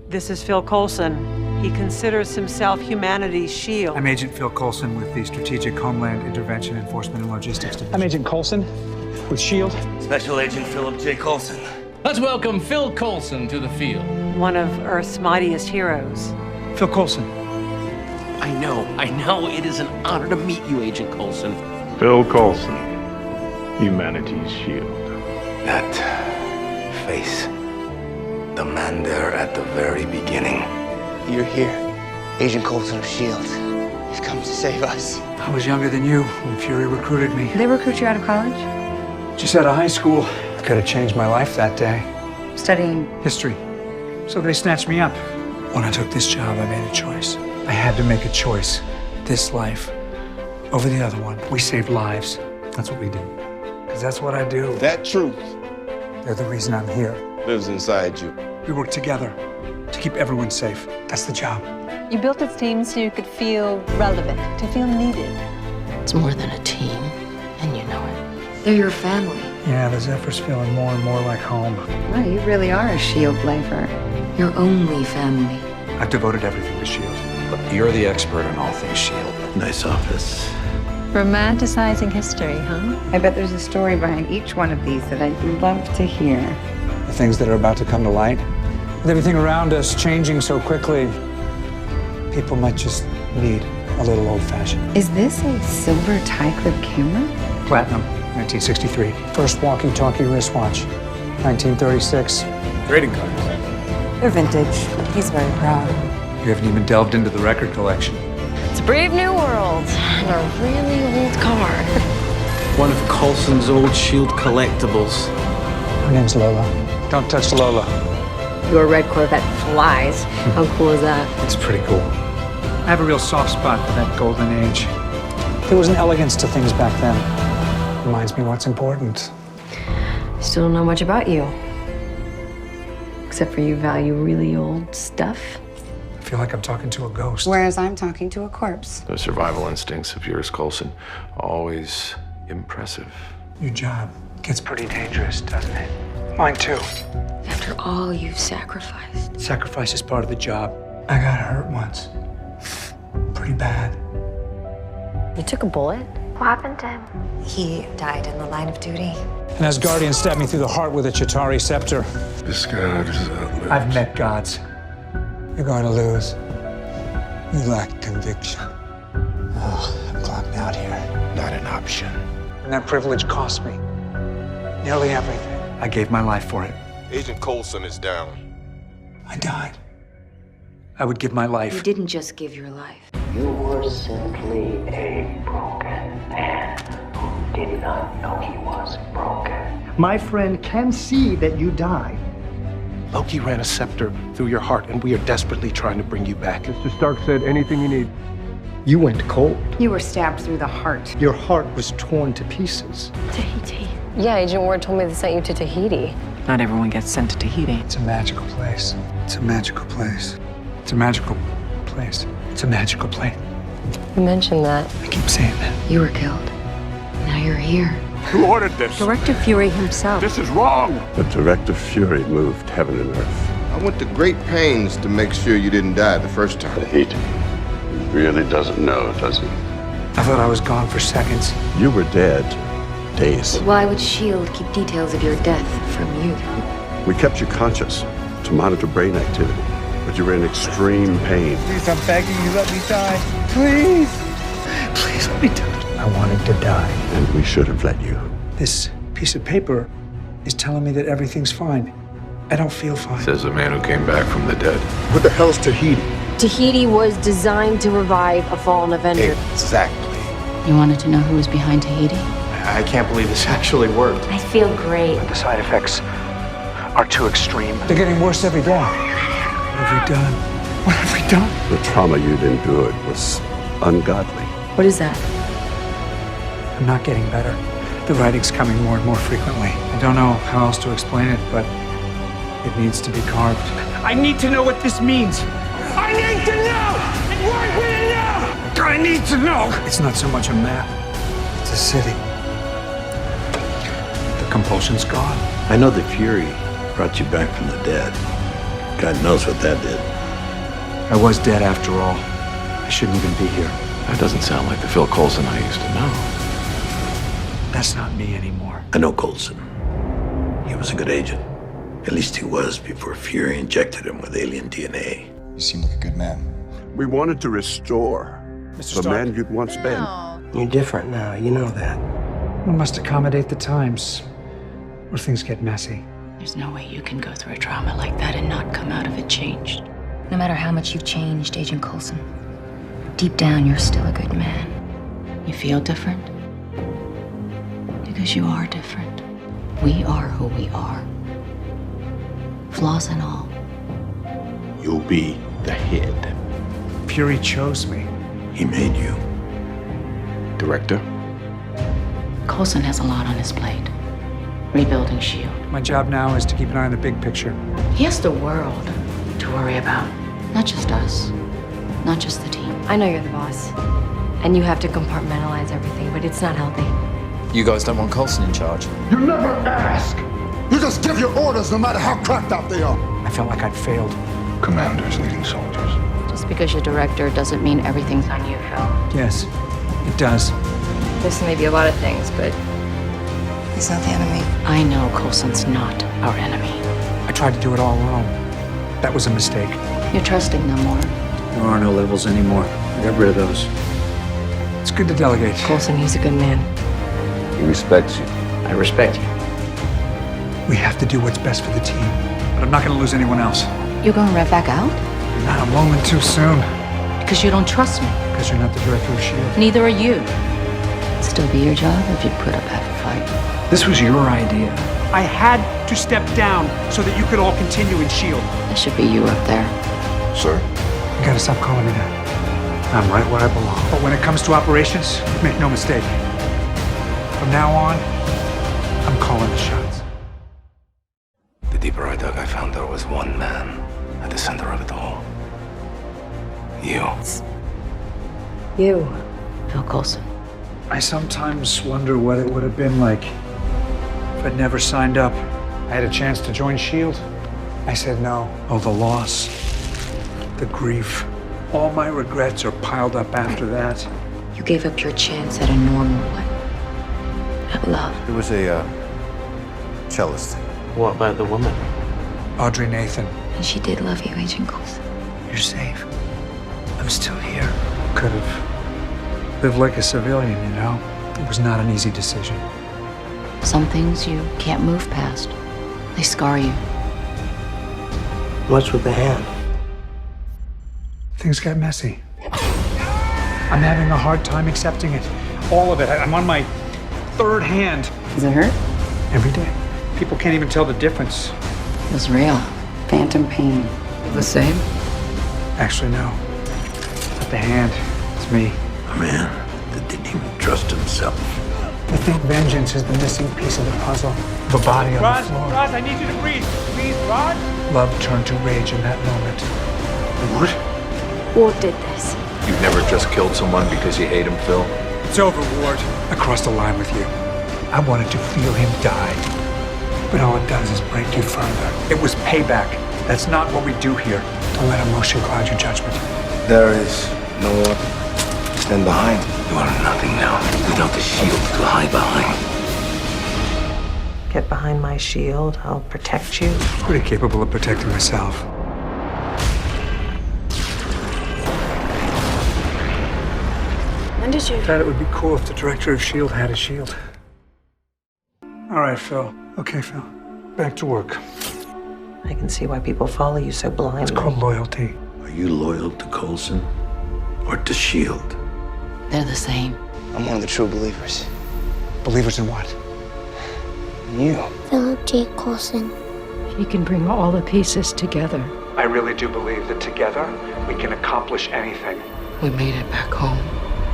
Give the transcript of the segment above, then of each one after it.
This is Phil Coulson. He considers himself humanity's shield. I'm Agent Phil Coulson with the Strategic Homeland Intervention Enforcement and Logistics Division. I'm Agent Coulson with S.H.I.E.L.D. Special Agent Philip J. Coulson. Let's welcome Phil Coulson to the field. One of Earth's mightiest heroes. Phil Coulson. I know. It is an honor to meet you, Agent Coulson. Phil Coulson, humanity's shield. That face. The man there at the very beginning. You're here, Agent Coulson of S.H.I.E.L.D. You've come to save us. I was younger than you when Fury recruited me. They recruit you out of college? Just out of high school. Could have changed my life that day. Studying History. So they snatched me up. When I took this job, I made a choice. I had to make a choice. This life over the other one. We saved lives. That's what we do. Because that's what I do. That truth They're the reason I'm here. lives inside you. We work together to keep everyone safe. That's the job. You built this team so you could feel relevant, to feel needed. It's more than a team, and you know it. They're your family. Yeah, the Zephyr's feeling more and more like home. Well, you really are a S.H.I.E.L.D. lifer. Your only family. I've devoted everything to S.H.I.E.L.D. But you're the expert on all things S.H.I.E.L.D. Nice office. Romanticizing history, huh? I bet there's a story behind each one of these that I'd love to hear. The things that are about to come to light. With everything around us changing so quickly, people might just need a little old-fashioned. Is this a silver tie clip camera? Platinum, 1963. First walkie-talkie wristwatch, 1936. Trading cards. They're vintage. He's very proud. You haven't even delved into the record collection. It's a brave new world and a really old car. One of Coulson's old S.H.I.E.L.D. collectibles. Her name's Lola. Don't touch Lola. Your red Corvette flies. How cool is that? It's pretty cool. I have a real soft spot for that golden age. There was an elegance to things back then. Reminds me what's important. Still don't know much about you. Except for you value really old stuff. I feel like I'm talking to a ghost. Whereas I'm talking to a corpse. The survival instincts of yours, Coulson, always impressive. Your job gets pretty dangerous, doesn't it? Mine too. After all you've sacrificed. Sacrifice is part of the job. I got hurt once. Pretty bad. You took a bullet? What happened to him? He died in the line of duty. And as Guardian stabbed me through the heart with a Chitauri scepter. This god is outlived. I've met gods. You're going to lose. You lack conviction. Oh, I'm clocked out here. Not an option. And that privilege cost me nearly everything. I gave my life for it. Agent Coulson is down. I died. I would give my life. You didn't just give your life. You were simply a broken man who did not know he was broken. My friend can see that you died. Loki ran a scepter through your heart, and we are desperately trying to bring you back. Mr. Stark said anything you need. You went cold. You were stabbed through the heart. Your heart was torn to pieces. Tahiti. Yeah, Agent Ward told me they sent you to Tahiti. Not everyone gets sent to Tahiti. It's a magical place. It's a magical place. It's a magical place. It's a magical place. You mentioned that. I keep saying that. You were killed. Now you're here. Who ordered this? Director Fury himself. This is wrong. The directive Fury moved heaven and earth. I went to great pains to make sure you didn't die the first time. Tahiti. He really doesn't know, does he? I thought I was gone for seconds. You were dead. Days. Why would S.H.I.E.L.D. keep details of your death from you? We kept you conscious to monitor brain activity, but you were in extreme pain. Please, I'm begging you, let me die. Please. Please let me die. I wanted to die. And we should have let you. This piece of paper is telling me that everything's fine. I don't feel fine. Says the man who came back from the dead. What the hell's Tahiti? Tahiti was designed to revive a fallen Avenger. Exactly. You wanted to know who was behind Tahiti? I can't believe this actually worked. I feel great. The side effects are too extreme. They're getting worse every day. What have we done? What have we done? The trauma you'd endured was ungodly. What is that? I'm not getting better. The writing's coming more and more frequently. I don't know how else to explain it, but it needs to be carved. I need to know what this means. I need to know! And why would I know? I need to know! It's not so much a map. It's a city. The compulsion's gone. I know that Fury brought you back from the dead. God knows what that did. I was dead after all. I shouldn't even be here. That doesn't sound like the Phil Coulson I used to know. That's not me anymore. I know Coulson. He was a good agent. At least he was before Fury injected him with alien DNA. You seem like a good man. We wanted to restore the man you'd once been. You're different now, you know that. We must accommodate the times, or things get messy. There's no way you can go through a trauma like that and not come out of it changed. No matter how much you've changed, Agent Coulson, deep down, you're still a good man. You feel different? Because you are different. We are who we are. Flaws and all. You'll be the head. Fury chose me. He made you. Director? Coulson has a lot on his plate. Rebuilding S.H.I.E.L.D. My job now is to keep an eye on the big picture. He has the world to worry about. Not just us. Not just the team. I know you're the boss, and you have to compartmentalize everything, but it's not healthy. You guys don't want Coulson in charge. You never ask. You just give your orders no matter how cracked out they are. I felt like I'd failed. Commanders leading soldiers. Just because you're director doesn't mean everything's on you, Phil. Yes, it does. This may be a lot of things, but he's not the enemy. I know Coulson's not our enemy. I tried to do it all alone. That was a mistake. You're trusting them more. There are no labels anymore. I got rid of those. It's good to delegate. Coulson, he's a good man. He respects you. I respect you. We have to do what's best for the team. But I'm not going to lose anyone else. You're going right back out? Not a moment too soon. Because you don't trust me. Because you're not the director of S.H.I.E.L.D. Neither are you. It'd still be your job if you put up half a fight. This was your idea. I had to step down so that you could all continue in S.H.I.E.L.D. That should be you up there. Sir? You gotta stop calling me that. I'm right where I belong. But when it comes to operations, make no mistake. From now on, I'm calling the shots. The deeper I dug, I found there was one man at the center of it all. You. You. Phil Coulson. I sometimes wonder what it would have been like if I'd never signed up. I had a chance to join S.H.I.E.L.D. I said no. Oh, the loss, the grief, all my regrets are piled up after that. You gave up your chance at a normal one. At love. It was a cellist. What about the woman? Audrey Nathan. And she did love you, Agent Coulson. You're safe. I'm still here. Could have lived like a civilian, you know? It was not an easy decision. Some things you can't move past. They scar you. What's with the hand? Things got messy. I'm having a hard time accepting it. All of it. I'm on my third hand. Does it hurt? Every day. People can't even tell the difference. It was real. Phantom pain. The same? Actually, no. Not the hand. It's me. A man that didn't even trust himself. I think vengeance is the missing piece of the puzzle. The body on the floor. Rod, I need you to breathe. Please, Rod. Love turned to rage in that moment. What? Ward did this. You've never just killed someone because you hate him, Phil? It's over, Ward. I crossed the line with you. I wanted to feel him die. But all it does is break you further. It was payback. That's not what we do here. Don't let emotion cloud your judgment. There is no one to stand behind. You are nothing now without the shield to hide behind. Get behind my shield. I'll protect you. Pretty capable of protecting myself. When did you... Thought it would be cool if the director of S.H.I.E.L.D. had a shield. All right, Phil. Okay, Phil. Back to work. I can see why people follow you so blindly. It's called loyalty. Are you loyal to Coulson or to S.H.I.E.L.D.? They're the same. I'm one of the true believers. Believers in what? You. Philip J. Coulson. She can bring all the pieces together. I really do believe that together we can accomplish anything. We made it back home,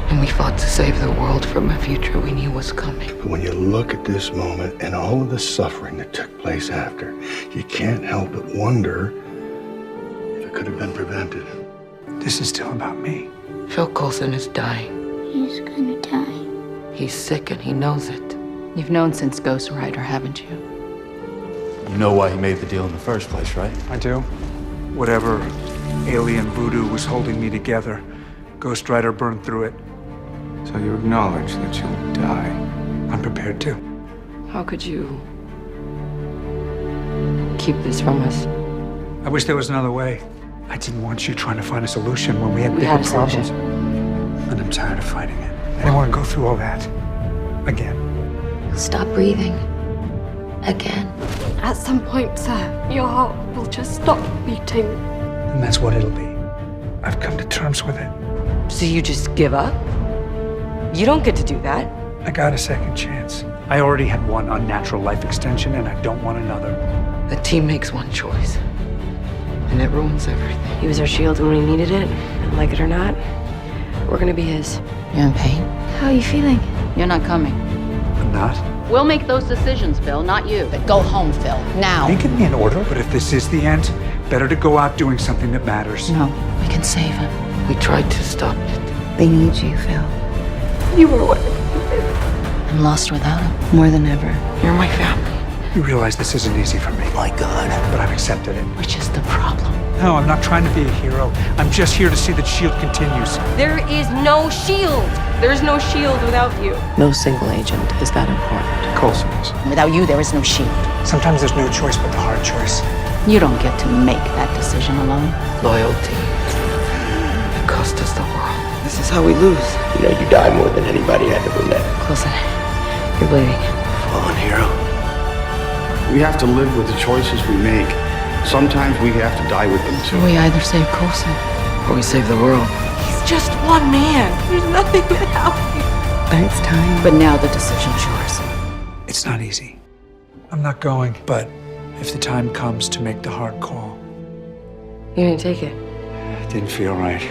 and we fought to save the world from a future we knew was coming. But when you look at this moment and all of the suffering that took place after, you can't help but wonder if it could have been prevented. This is still about me. Phil Coulson is dying. He's gonna die. He's sick and he knows it. You've known since Ghost Rider, haven't you? You know why he made the deal in the first place, right? I do. Whatever alien voodoo was holding me together, Ghost Rider burned through it. So you acknowledge that you'll die? I'm prepared to. How could you keep this from us? I wish there was another way. I didn't want you trying to find a solution when we had bigger had a problems. solution. And I'm tired of fighting it. I don't want to go through all that again. Stop breathing. Again. At some point, sir, your heart will just stop beating. And that's what it'll be. I've come to terms with it. So you just give up? You don't get to do that. I got a second chance. I already had one unnatural life extension, and I don't want another. The team makes one choice, and it ruins everything. He was our shield when we needed it, and like it or not, we're gonna be his. You're in pain? How are you feeling? You're not coming. I'm not. We'll make those decisions, Phil, not you. But go home, Phil. Now. You give me an order, but if this is the end, better to go out doing something that matters. No, we can save him. We tried to stop it. They need you, Phil. You were what? I'm lost without him. More than ever. You're my family. You realize this isn't easy for me. My God. But I've accepted it. Which is the problem. No, I'm not trying to be a hero. I'm just here to see that S.H.I.E.L.D. continues. There is no S.H.I.E.L.D. There's no S.H.I.E.L.D. without you. No single agent is that important. Coulson is. Without you, there is no S.H.I.E.L.D. Sometimes there's no choice but the hard choice. You don't get to make that decision alone. Loyalty. It cost us the world. This is how we lose. You know, you die more than anybody had ever met. Coulson, you're bleeding. Fallen hero. We have to live with the choices we make. Sometimes we have to die with them too. We either save Coulson Or we save the world. He's just one man. There's nothing without him. But it's time. But now the decision's yours. It's not easy. I'm not going, but if the time comes to make the hard call. You didn't take it. It didn't feel right.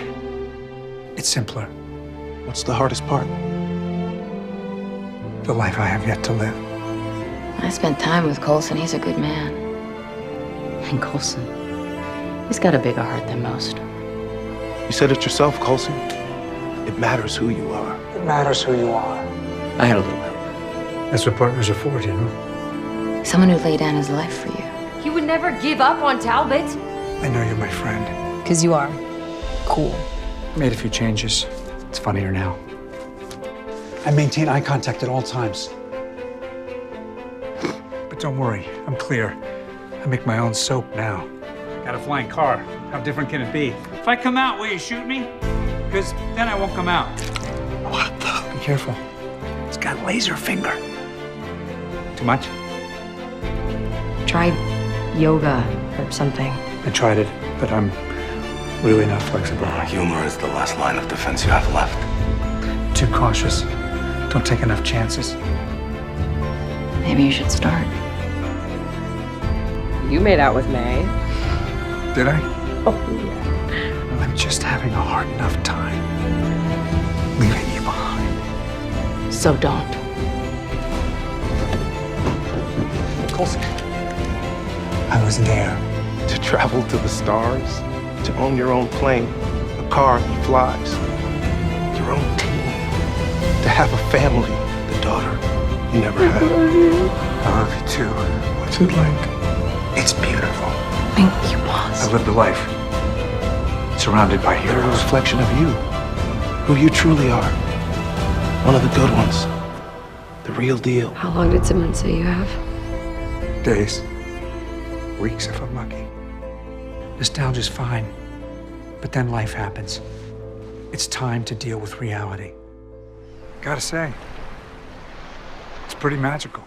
It's simpler. What's the hardest part? The life I have yet to live. I spent time with Coulson. He's a good man. And Coulson, he's got a bigger heart than most. You said it yourself, Coulson. It matters who you are. It matters who you are. I had a little help. That's what partners are for, you know? Someone who'd lay down his life for you. He would never give up on Talbot. I know you're my friend. Because you are cool. Made a few changes. It's funnier now. I maintain eye contact at all times. But don't worry, I'm clear. I make my own soap now. Got a flying car. How different can it be? If I come out, will you shoot me? Because then I won't come out. What the? Be careful. It's got laser finger. Too much? Try yoga or something. I tried it, but I'm really not flexible. Humor is the last line of defense you have left. Too cautious. Don't take enough chances. Maybe you should start. You made out with May. Did I? Oh, yeah. Well, I'm just having a hard enough time leaving you behind. So don't. Coulson. I was there. To travel to the stars, to own your own plane, a car that flies, your own team, to have a family, the daughter you never had. I love you too. What's it like? It's beautiful. I think he was. I lived a life surrounded by They're a heroes. reflection of you, who you truly are. One of the good ones, the real deal. How long did someone say you have? Days. Weeks if I'm lucky. Nostalgia's fine. But then life happens. It's time to deal with reality. Gotta say, it's pretty magical.